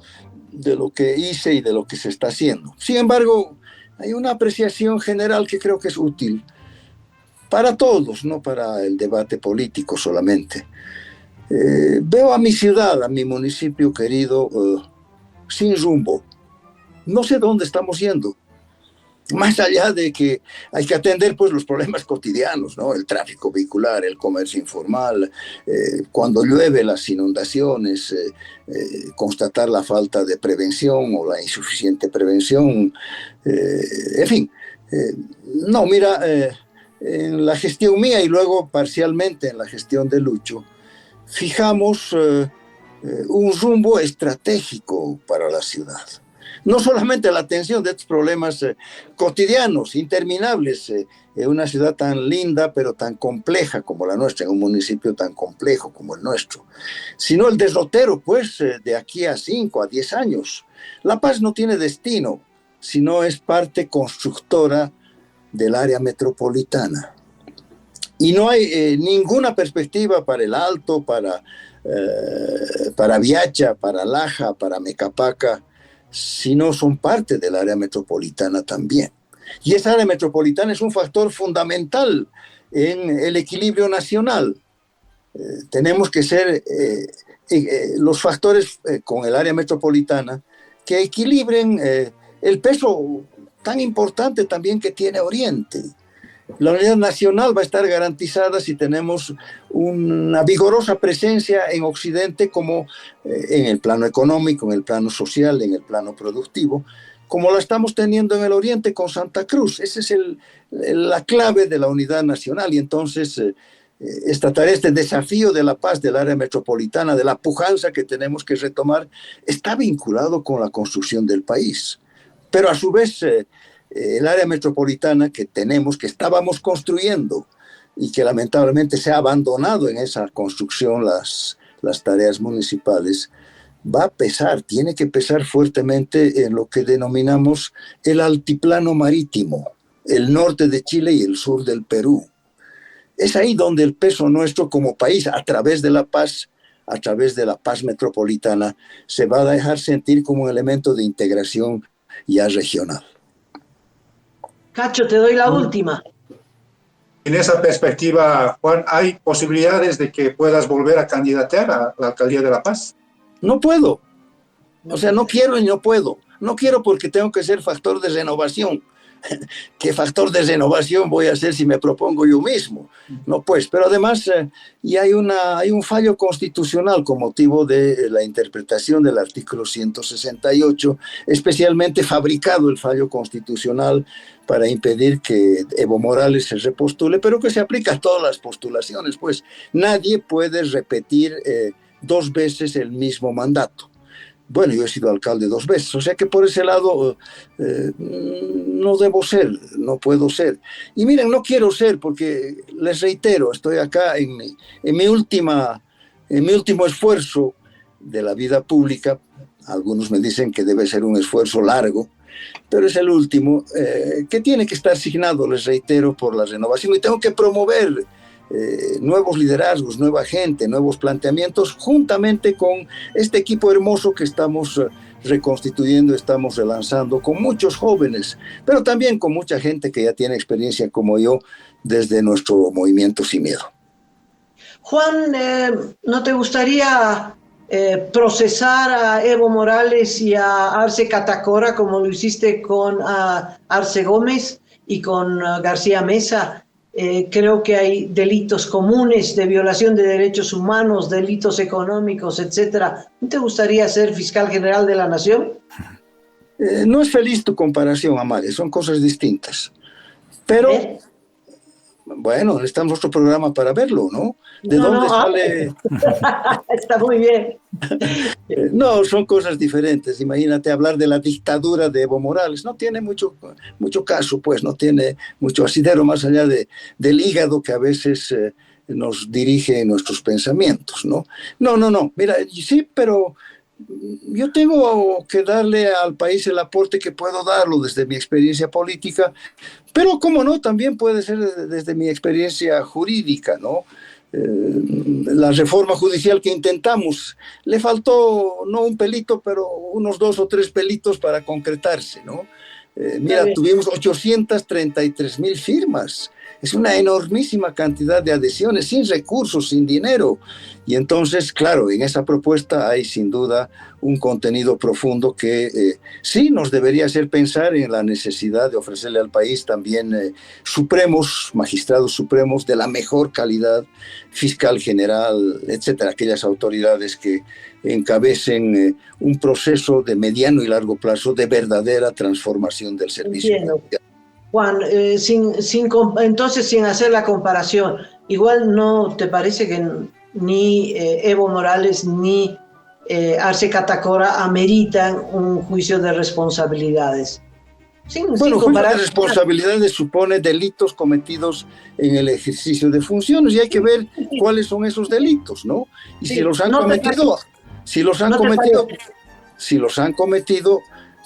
D: de lo que hice y de lo que se está haciendo. Sin embargo, hay una apreciación general que creo que es útil para todos, no para el debate político solamente. Veo a mi ciudad, a mi municipio querido, sin rumbo. No sé dónde estamos yendo. Más allá de que hay que atender pues los problemas cotidianos, ¿no? El tráfico vehicular, el comercio informal, cuando llueve las inundaciones, constatar la falta de prevención o la insuficiente prevención, en fin. No, mira, en la gestión mía y luego parcialmente en la gestión de Lucho, fijamos un rumbo estratégico para la ciudad. No solamente la atención de estos problemas cotidianos, interminables, en una ciudad tan linda pero tan compleja como la nuestra, en un municipio tan complejo como el nuestro, sino el derrotero, pues, de aquí a 5, a 10 años. La Paz no tiene destino, sino es parte constructora del área metropolitana. Y no hay ninguna perspectiva para el Alto, para Viacha, para Laja, para Mecapaca, si no son parte del área metropolitana también. Y esa área metropolitana es un factor fundamental en el equilibrio nacional. Tenemos que ser los factores con el área metropolitana que equilibren el peso tan importante también que tiene Oriente. La unidad nacional va a estar garantizada si tenemos una vigorosa presencia en Occidente, como en el plano económico, en el plano social, en el plano productivo, como la estamos teniendo en el Oriente con Santa Cruz. Esa es la clave de la unidad nacional. Y entonces esta tarea, este desafío de la paz del área metropolitana, de la pujanza que tenemos que retomar, está vinculado con la construcción del país. Pero a su vez, el área metropolitana que estábamos construyendo y que lamentablemente se ha abandonado en esa construcción las tareas municipales, va a pesar, tiene que pesar fuertemente en lo que denominamos el altiplano marítimo, el norte de Chile y el sur del Perú. Es ahí donde el peso nuestro como país, a través de la paz metropolitana, se va a dejar sentir como un elemento de integración ya regional.
C: Cacho, te doy la última.
F: En esa perspectiva, Juan, ¿hay posibilidades de que puedas volver a candidatear a la alcaldía de La Paz?
D: No puedo. O sea, no quiero y no puedo. No quiero porque tengo que ser factor de renovación. ¿Qué factor de renovación voy a hacer si me propongo yo mismo? No, pues, pero además y hay un fallo constitucional con motivo de la interpretación del artículo 168, especialmente fabricado el fallo constitucional para impedir que Evo Morales se repostule, pero que se aplica a todas las postulaciones, pues nadie puede repetir 2 veces el mismo mandato. Bueno, yo he sido alcalde 2 veces, o sea que por ese lado no debo ser, no puedo ser. Y miren, no quiero ser porque, les reitero, estoy acá en mi último esfuerzo de la vida pública. Algunos me dicen que debe ser un esfuerzo largo, pero es el último, que tiene que estar signado, les reitero, por la renovación, y tengo que promover nuevos liderazgos, nueva gente, nuevos planteamientos, juntamente con este equipo hermoso que estamos reconstituyendo, estamos relanzando, con muchos jóvenes, pero también con mucha gente que ya tiene experiencia como yo desde nuestro movimiento Sin Miedo.
C: Juan, ¿no te gustaría procesar a Evo Morales y a Arce Catacora como lo hiciste con Arce Gómez y con García Mesa? Creo que hay delitos comunes de violación de derechos humanos, delitos económicos, etcétera. ¿No te gustaría ser fiscal general de la Nación?
D: No es feliz tu comparación, Amalia, son cosas distintas. Pero, bueno, necesitamos otro programa para verlo, ¿no? ¿De dónde sale?
C: Está muy bien.
D: No, son cosas diferentes. Imagínate hablar de la dictadura de Evo Morales. No tiene mucho caso, pues, no tiene mucho asidero más allá del hígado que a veces nos dirige en nuestros pensamientos, ¿no? No. Mira, sí, pero yo tengo que darle al país el aporte que puedo darlo desde mi experiencia política, pero, como no, también puede ser desde mi experiencia jurídica, ¿no? La reforma judicial que intentamos, le faltó no un pelito, pero unos 2 o 3 pelitos para concretarse, ¿no? Mira, tuvimos 833,000 firmas. Es una enormísima cantidad de adhesiones, sin recursos, sin dinero. Y entonces, claro, en esa propuesta hay sin duda un contenido profundo que sí nos debería hacer pensar en la necesidad de ofrecerle al país también magistrados supremos de la mejor calidad, fiscal general, etcétera, aquellas autoridades que encabecen un proceso de mediano y largo plazo de verdadera transformación del servicio.
C: Juan, entonces sin hacer la comparación, igual ¿no te parece que ni Evo Morales ni Arce Catacora ameritan un juicio de responsabilidades?
D: Bueno, juicio de responsabilidades supone delitos cometidos en el ejercicio de funciones y hay que ver cuáles son esos delitos, ¿no? Y si los han cometido,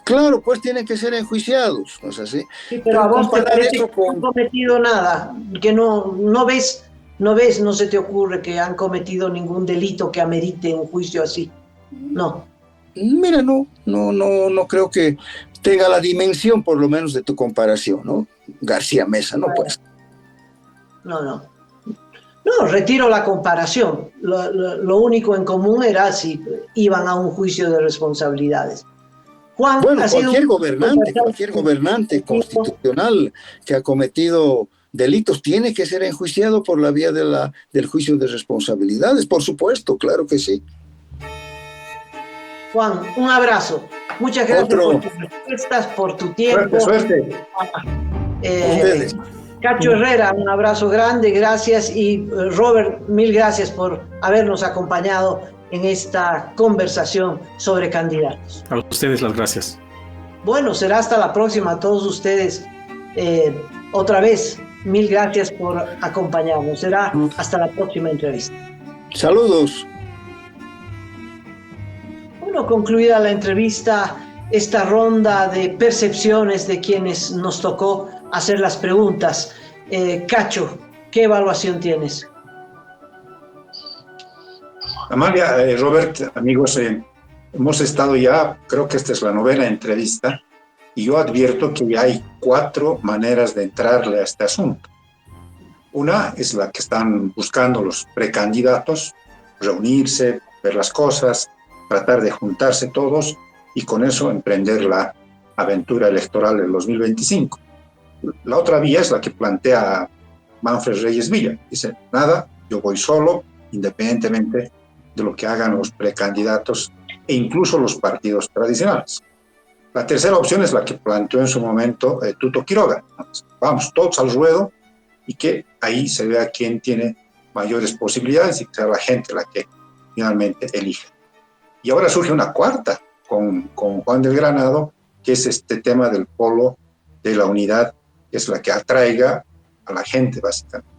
D: claro, pues tienen que ser enjuiciados, ¿no es así?
C: Sí, pero a vos te parece que no han cometido nada, que no ves, no se te ocurre que han cometido ningún delito que amerite un juicio así. No.
D: Mira, no creo que tenga la dimensión, por lo menos, de tu comparación, ¿no? García Mesa, no pues.
C: No, retiro la comparación. Lo único en común era si iban a un juicio de responsabilidades. Juan,
D: bueno, cualquier gobernante constitucional que ha cometido delitos tiene que ser enjuiciado por la vía del juicio de responsabilidades, por supuesto, claro que sí.
C: Juan, un abrazo. Muchas gracias por tus respuestas, por tu tiempo.
F: Suerte.
C: Cacho Herrera, un abrazo grande, gracias. Y Robert, mil gracias por habernos acompañado en esta conversación sobre candidatos.
E: A ustedes las gracias.
C: Bueno, será hasta la próxima a todos ustedes. Otra vez, mil gracias por acompañarnos. Será hasta la próxima entrevista.
D: Saludos.
C: Bueno, concluida la entrevista, esta ronda de percepciones de quienes nos tocó hacer las preguntas. Cacho, ¿qué evaluación tienes?
F: Amalia, Robert, amigos, hemos estado ya, creo que esta es la 9ª entrevista, y yo advierto que ya hay 4 maneras de entrarle a este asunto. Una es la que están buscando los precandidatos, reunirse, ver las cosas, tratar de juntarse todos y con eso emprender la aventura electoral del 2025. La otra vía es la que plantea Manfred Reyes Villa. Dice, nada, yo voy solo, independientemente de lo que hagan los precandidatos e incluso los partidos tradicionales. La tercera opción es la que planteó en su momento Tuto Quiroga. Vamos todos al ruedo y que ahí se vea quién tiene mayores posibilidades y que sea la gente la que finalmente elija. Y ahora surge una cuarta con Juan del Granado, que es este tema del polo de la unidad, que es la que atraiga a la gente básicamente.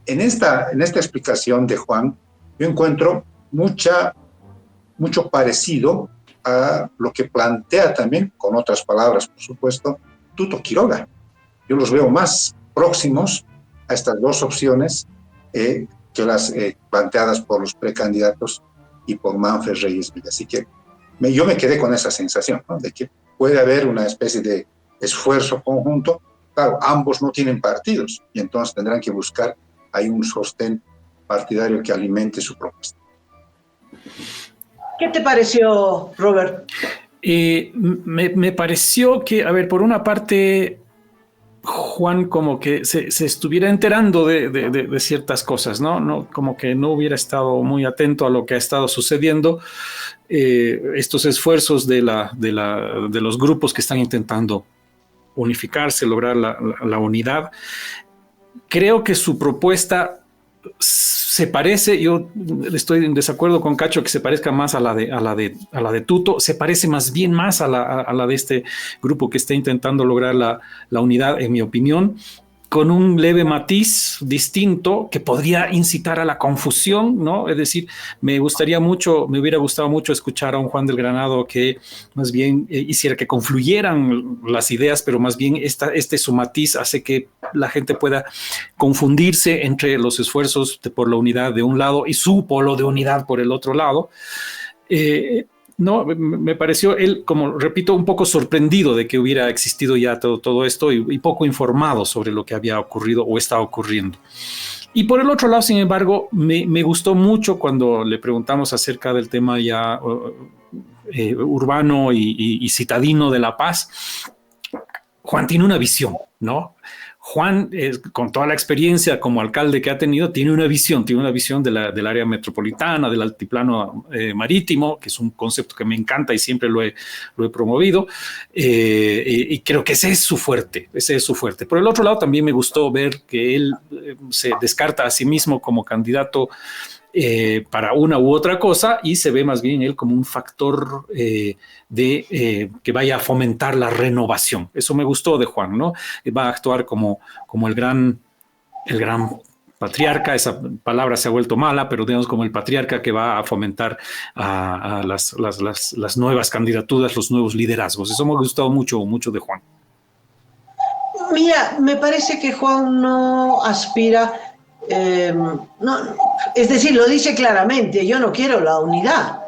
F: En esta explicación de Juan, yo encuentro mucho parecido a lo que plantea también, con otras palabras, por supuesto, Tuto Quiroga. Yo los veo más próximos a estas dos opciones que las planteadas por los precandidatos y por Manfred Reyes Villa. Así que yo me quedé con esa sensación, ¿no?, de que puede haber una especie de esfuerzo conjunto. Claro, ambos no tienen partidos y entonces tendrán que buscar ahí un sostén partidario que alimente su propuesta.
C: ¿Qué te pareció, Robert?
E: Me pareció que, a ver, por una parte, Juan como que se estuviera enterando de ciertas cosas, ¿no? Como que no hubiera estado muy atento a lo que ha estado sucediendo, estos esfuerzos de los grupos que están intentando unificarse, lograr la unidad. Creo que su propuesta se parece, yo estoy en desacuerdo con Cacho, que se parezca más a la de Tuto, se parece más bien más a la de este grupo que está intentando lograr la unidad, en mi opinión, con un leve matiz distinto que podría incitar a la confusión, ¿no? Es decir, me hubiera gustado mucho escuchar a un Juan del Granado que más bien hiciera que confluyeran las ideas, pero más bien su matiz hace que la gente pueda confundirse entre los esfuerzos por la unidad de un lado y su polo de unidad por el otro lado. No, me pareció él, como repito, un poco sorprendido de que hubiera existido ya todo esto y poco informado sobre lo que había ocurrido o está ocurriendo. Y por el otro lado, sin embargo, me gustó mucho cuando le preguntamos acerca del tema ya urbano y citadino de La Paz. Juan tiene una visión, ¿no? Juan, con toda la experiencia como alcalde que ha tenido, tiene una visión del área metropolitana, del altiplano marítimo, que es un concepto que me encanta y siempre lo he promovido, y creo que ese es su fuerte. Por el otro lado, también me gustó ver que él se descarta a sí mismo como candidato para una u otra cosa y se ve más bien él como un factor que vaya a fomentar la renovación. Eso me gustó de Juan, ¿no? Va a actuar como el gran patriarca, esa palabra se ha vuelto mala, pero digamos como el patriarca que va a fomentar a las nuevas candidaturas, los nuevos liderazgos. Eso me ha gustado mucho de Juan.
C: Mira, me parece que Juan no aspira... no, es decir, lo dice claramente, yo no quiero la unidad.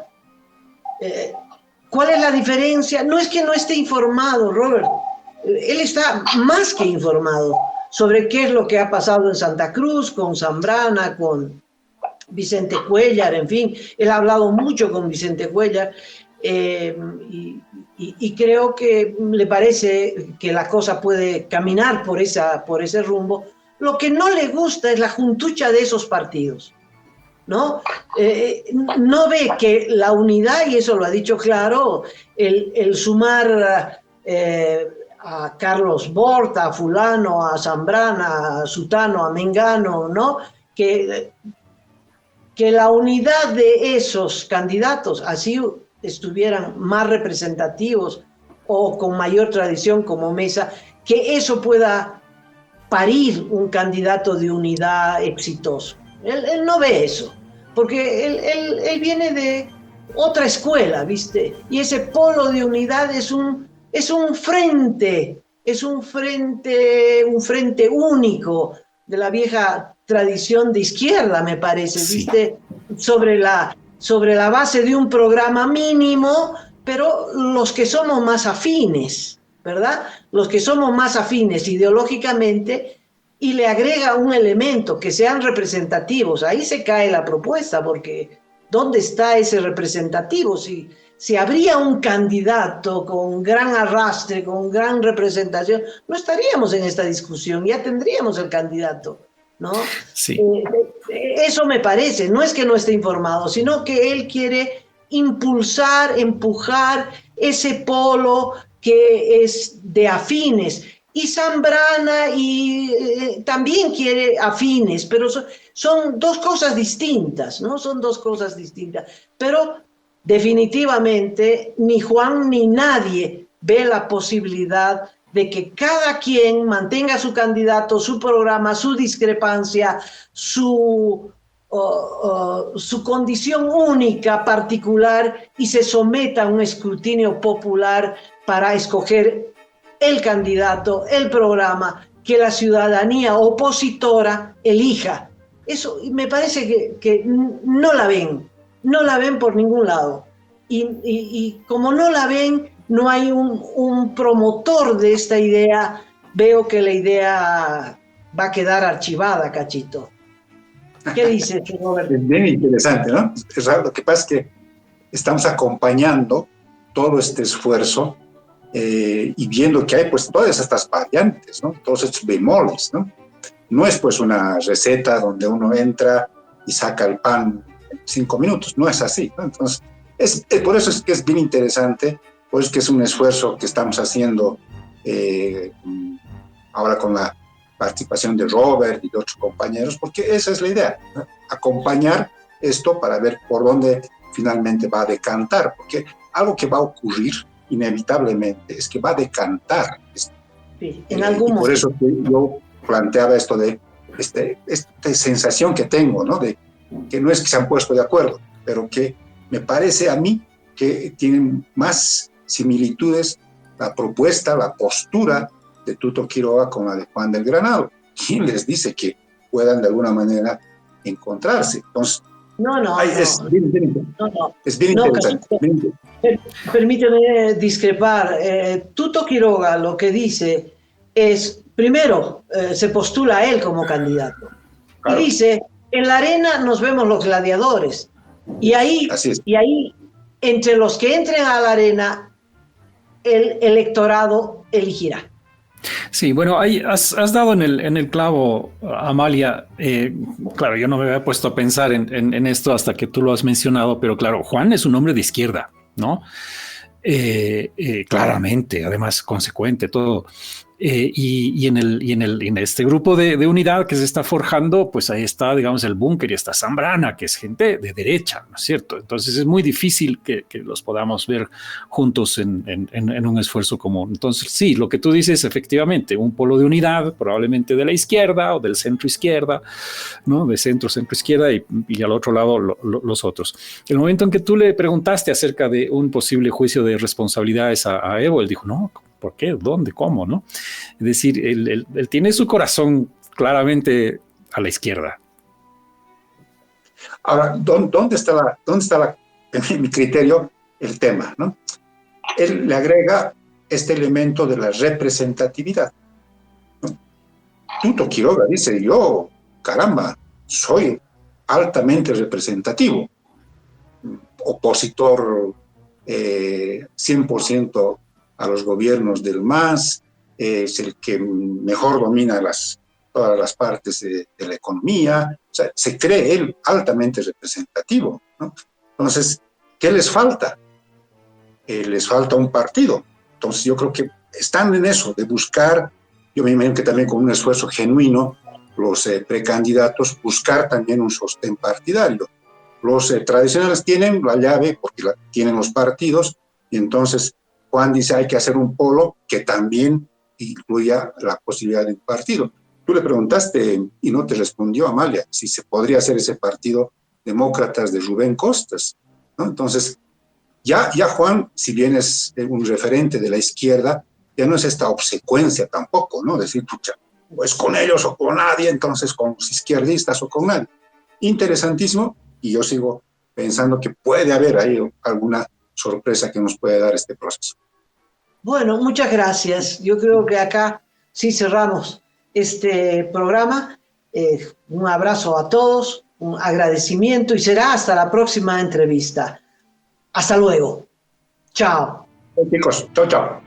C: ¿Cuál es la diferencia? No es que no esté informado, Robert. Él está más que informado sobre qué es lo que ha pasado en Santa Cruz, con Zambrana, con Vicente Cuéllar, en fin. Él ha hablado mucho con Vicente Cuéllar y creo que le parece que la cosa puede caminar por ese rumbo. Lo que no le gusta es la juntucha de esos partidos, ¿no? No ve que la unidad, y eso lo ha dicho claro, el sumar a Carlos Borta, a fulano, a Zambrana, a Sutano, a Mengano, ¿no? Que la unidad de esos candidatos, así estuvieran más representativos o con mayor tradición como Mesa, que eso pueda parir un candidato de unidad exitoso. Él no ve eso, porque él viene de otra escuela, ¿viste? Y ese polo de unidad es un frente único de la vieja tradición de izquierda, me parece, ¿viste? Sí. Sobre la base de un programa mínimo, pero los que somos más afines, ¿verdad? Los que somos más afines ideológicamente, y le agrega un elemento, que sean representativos. Ahí se cae la propuesta, porque ¿dónde está ese representativo? Si habría un candidato con gran arrastre, con gran representación, no estaríamos en esta discusión, ya tendríamos el candidato, ¿no?
E: Sí.
C: Eso me parece, no es que no esté informado, sino que él quiere impulsar, empujar ese polo que es de afines, y Zambrana también quiere afines, pero son dos cosas distintas, ¿no? Son dos cosas distintas, pero definitivamente ni Juan ni nadie ve la posibilidad de que cada quien mantenga su candidato, su programa, su discrepancia, su su condición única, particular, y se someta a un escrutinio popular para escoger el candidato, el programa que la ciudadanía opositora elija. Eso me parece que no la ven por ningún lado. Y como no la ven, no hay un promotor de esta idea. Veo que la idea va a quedar archivada, Cachito. ¿Qué dices, Roberto?
F: Es bien interesante, ¿no? Es raro. Lo que pasa es que estamos acompañando todo este esfuerzo y viendo que hay pues todas estas variantes, ¿no? Todos estos bemoles, ¿no? No es pues una receta donde uno entra y saca el pan en 5 minutos, no es así, ¿no? Entonces, por eso es que es bien interesante, por eso es que es un esfuerzo que estamos haciendo ahora con la participación de Robert y de otros compañeros, porque esa es la idea, ¿no? Acompañar esto para ver por dónde finalmente va a decantar, porque algo que va a ocurrir inevitablemente es que va a decantar.
C: Sí, en algún
F: y por eso que yo planteaba esto de esta sensación que tengo, ¿no? De que no es que se han puesto de acuerdo, pero que me parece a mí que tienen más similitudes la propuesta, la postura de Tuto Quiroga con la de Juan del Granado. ¿Quién les dice que puedan de alguna manera encontrarse? Entonces, es bien interesante.
C: Permíteme discrepar. Tuto Quiroga lo que dice es, primero, se postula a él como candidato. Claro. Y dice, en la arena nos vemos los gladiadores. Y ahí, entre los que entren a la arena, el electorado elegirá.
E: Sí, bueno, ahí has dado en el clavo, Amalia. Claro, yo no me había puesto a pensar en esto hasta que tú lo has mencionado, pero claro, Juan es un hombre de izquierda, ¿no? Claramente, además consecuente, todo. Y en este grupo de unidad que se está forjando, pues ahí está, digamos, el búnker y está Zambrana, que es gente de derecha, ¿no es cierto? Entonces es muy difícil que los podamos ver juntos en un esfuerzo común. Entonces sí, lo que tú dices, efectivamente, un polo de unidad, probablemente de la izquierda o del centro izquierda, ¿no? De centro izquierda y al otro lado los otros. El momento en que tú le preguntaste acerca de un posible juicio de responsabilidades a Evo, él dijo, no, ¿por qué? ¿Dónde? ¿Cómo? ¿No? Es decir, él tiene su corazón claramente a la izquierda.
F: Ahora, ¿dónde está en mi criterio, el tema, ¿no? Él le agrega este elemento de la representatividad, ¿no? Tuto Quiroga dice, yo, caramba, soy altamente representativo, opositor 100% a los gobiernos del MAS, es el que mejor domina todas las partes de la economía, o sea, se cree él altamente representativo, ¿no? Entonces, ¿qué les falta? Les falta un partido. Entonces, yo creo que están en eso, de buscar, yo me imagino que también con un esfuerzo genuino, los precandidatos, buscar también un sostén partidario. Los tradicionales tienen la llave, porque tienen los partidos, y entonces Juan dice hay que hacer un polo que también incluya la posibilidad de un partido. Tú le preguntaste y no te respondió Amalia si se podría hacer ese partido Demócratas de Rubén Costas, ¿no? Entonces, ya Juan, si bien es un referente de la izquierda, ya no es esta obsecuencia tampoco, ¿no? Decir, pucha, pues con ellos o con nadie, entonces con los izquierdistas o con nadie. Interesantísimo, y yo sigo pensando que puede haber ahí alguna sorpresa que nos puede dar este proceso.
C: Bueno, muchas gracias. Yo creo que acá sí cerramos este programa. Un abrazo a todos, un agradecimiento y será hasta la próxima entrevista. Hasta luego. Chao.
F: Chicos, chao.